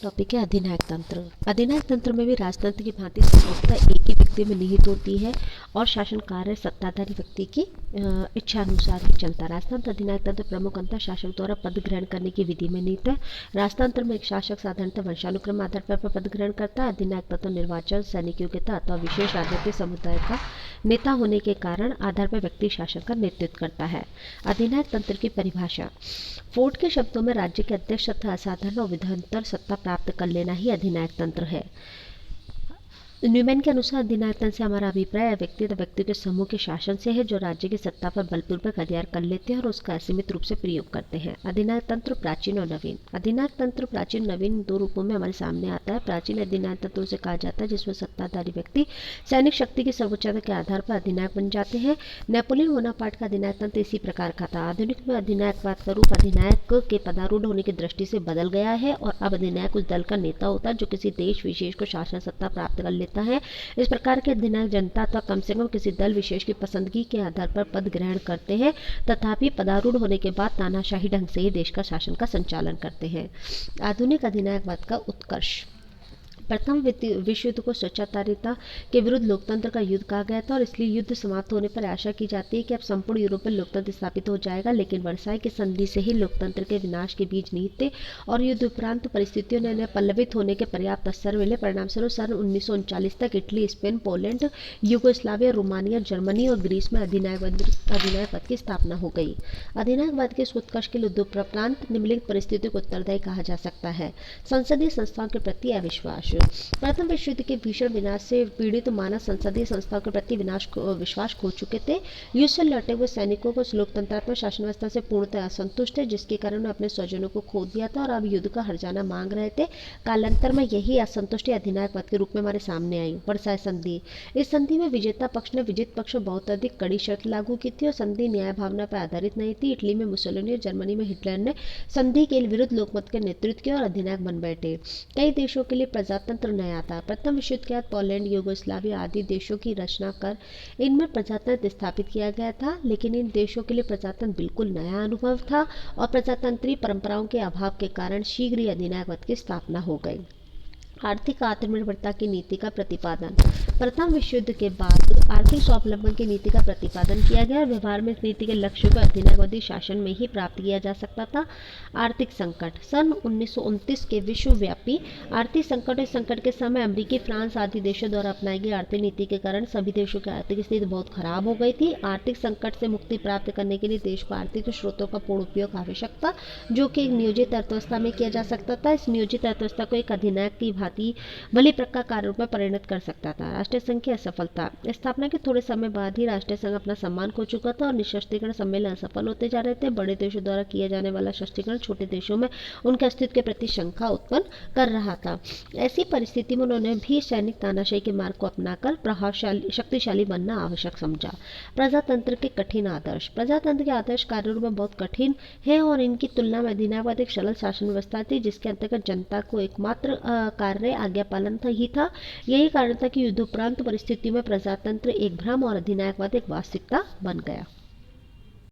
Topic है अधिनायक तंत्र। अधिनायक तंत्र में भी राजतंत्र की भांति संप्रभुता एक ही व्यक्ति में निहित होती है और शासन कार्य सत्ताधारी व्यक्ति की इच्छा अनुसार ही चलता है। राजतंत्र अधिनायक तंत्र प्रमुख अंतर शासक द्वारा पद ग्रहण करने की विधि में निहित है। राजतंत्र में एक शासक साधारणतः वंशानुक्रम आधार पर पद ग्रहण करता है। अधिनायक तंत्र निर्वाचन, सैनिक योग्यता अथवा विशेष राजनीतिक समुदाय का नेता होने के कारण आधार पर व्यक्ति शासन का नेतृत्व करता है। अधिनायक तंत्र की परिभाषा। फोर्ड के शब्दों में राज्य के अध्यक्ष तथा असाधारण और विधानतर सत्ता प्राप्त कर लेना ही अधिनायक तंत्र है। न्यूमैन के अनुसार अधिनायक तंत्र से हमारा अभिप्राय व्यक्ति तथा व्यक्ति के समूह के शासन से है जो राज्य की सत्ता पर बलपूर्वक अधिकार कर लेते हैं और उसका असीमित रूप से प्रयोग करते हैं। अधिनायक तंत्र प्राचीन और नवीन। अधिनायक तंत्र प्राचीन नवीन दो रूपों में हमारे सामने आता है। प्राचीन अधिनायक तंत्र उसे कहा जाता है जिसमें सत्ताधारी व्यक्ति सैनिक शक्ति की सर्वोच्चता के आधार पर अधिनायक बन जाते हैं। नेपोलियन बोनापार्ट का अधिनायक तंत्र इसी प्रकार का था। आधुनिक में अधिनायकवाद का रूप अधिनायक के पदारूढ़ होने की दृष्टि से बदल गया है और अब अधिनायक उस दल का नेता होता है जो किसी देश विशेष को शासन सत्ता प्राप्त कर लेता है। इस प्रकार के अधिनायक जनता अथवा कम से कम किसी दल विशेष की पसंदगी के आधार पर पद ग्रहण करते हैं तथापि पदारूढ़ होने के बाद तानाशाही ढंग से ही देश का शासन का संचालन करते हैं। आधुनिक अधिनायकवाद का उत्कर्ष। प्रथम विश्व युद्ध को स्वैच्छाचारिता के विरुद्ध लोकतंत्र का युद्ध कहा गया था और इसलिए युद्ध समाप्त होने पर आशा की जाती है कि अब संपूर्ण यूरोप में लोकतंत्र स्थापित हो जाएगा, लेकिन वर्साई की संधि से ही लोकतंत्र के विनाश के बीज निहित थे और युद्ध उपरांत परिस्थितियों ने पल्लवित होने के पर्याप्त अवसर मिले। परिणामस्वरूप सन 1939 तक Italy, Spain, Poland, Yugoslavia, Romania, Germany और ग्रीस में अधिनायकवाद की स्थापना हो गई। अधिनायकवाद के इस उत्कर्ष के लिए उपरांत निम्नलिखित परिस्थितियों को उत्तरदायी कहा जा सकता है। संसदीय संस्थाओं के प्रति अविश्वास। प्रथम विश्व युद्ध के भीषण विनाश से पीड़ित मानव संसदीय संस्थाओं के प्रति विश्वास खो चुके थे। युद्ध से लौटे हुए सैनिकों को लोकतंत्रात्मक शासन व्यवस्था से पूर्णतः असंतुष्ट है जिसके कारण उन्होंने अपने स्वजनों को खो दिया था और अब युद्ध का हर्जाना मांग रहे थे। कालांतर में यही असंतुष्टि अधिनायकवाद के रूप में हमारे सामने आई। वर्साई संधि। इस संधि में विजेता पक्ष ने विजित पक्ष में बहुत अधिक कड़ी शर्त लागू की थी और संधि न्याय भावना पर आधारित नहीं थी। इटली में मुसोलिनी और जर्मनी में हिटलर ने संधि के विरुद्ध लोकमत के नेतृत्व किया और अधिनायक बन बैठे। कई देशों के लिए प्रजातंत्र नया था। प्रथम विश्व युद्ध के बाद पोलैंड, यूगोस्लाविया आदि देशों की रचना कर इनमें प्रजातंत्र स्थापित किया गया था, लेकिन इन देशों के लिए प्रजातंत्र बिल्कुल नया अनुभव था और प्रजातंत्रीय परंपराओं के अभाव के कारण शीघ्र ही अधिनायकवाद की स्थापना हो गई। आर्थिक आत्मनिर्भरता की नीति का प्रतिपादन। प्रथम विश्व युद्ध के बाद आर्थिक स्वावलंबन की नीति का प्रतिपादन किया गया और व्यवहार में इस नीति के लक्ष्यों को अधिनायकवादी शासन में ही प्राप्त किया जा सकता था। आर्थिक संकट। सन 1929 के विश्वव्यापी आर्थिक संकट। इस संकट के समय अमेरिकी, फ्रांस आदि देशों द्वारा अपनाई गई आर्थिक नीति के कारण सभी देशों की आर्थिक स्थिति बहुत खराब हो गई थी। आर्थिक संकट से मुक्ति प्राप्त करने के लिए देश को आर्थिक स्रोतों का पूर्ण उपयोग आवश्यक था जो कि एक नियोजित अर्थव्यवस्था में किया जा सकता था। इस नियोजित अर्थव्यवस्था को एक अधिनायक की भली प्रकार कार्य रूप में परिणत कर सकता था। राष्ट्रीय संघ की असफलता। स्थापना के थोड़े समय बाद ही राष्ट्रीय संघ अपना सम्मान खो चुका था और निःशस्त्रीकरण सम्मेलन असफल होते जा रहे थे। बड़े देशों द्वारा किया जाने वाला शस्त्रीकरण छोटे देशों में उनके अस्तित्व के प्रति शंका उत्पन्न कर रहा था। ऐसी परिस्थिति में उन्होंने भी सैनिक तानाशाही के मार्ग को अपनाकर प्रभावशाली शक्तिशाली बनना आवश्यक समझा। प्रजातंत्र के कठिन आदर्श। प्रजातंत्र के आदर्श कार्य रूप में बहुत कठिन है और इनकी तुलना में अधिनायकवाद एक सरल शासन व्यवस्था थी जिसके अंतर्गत जनता को एकमात्र कार्य आज्ञा पालन ही था। यही कारण था कि युद्धोपरांत परिस्थितियों में प्रजातंत्र एक भ्रम और अधिनायकवाद एक वास्तविकता बन गया।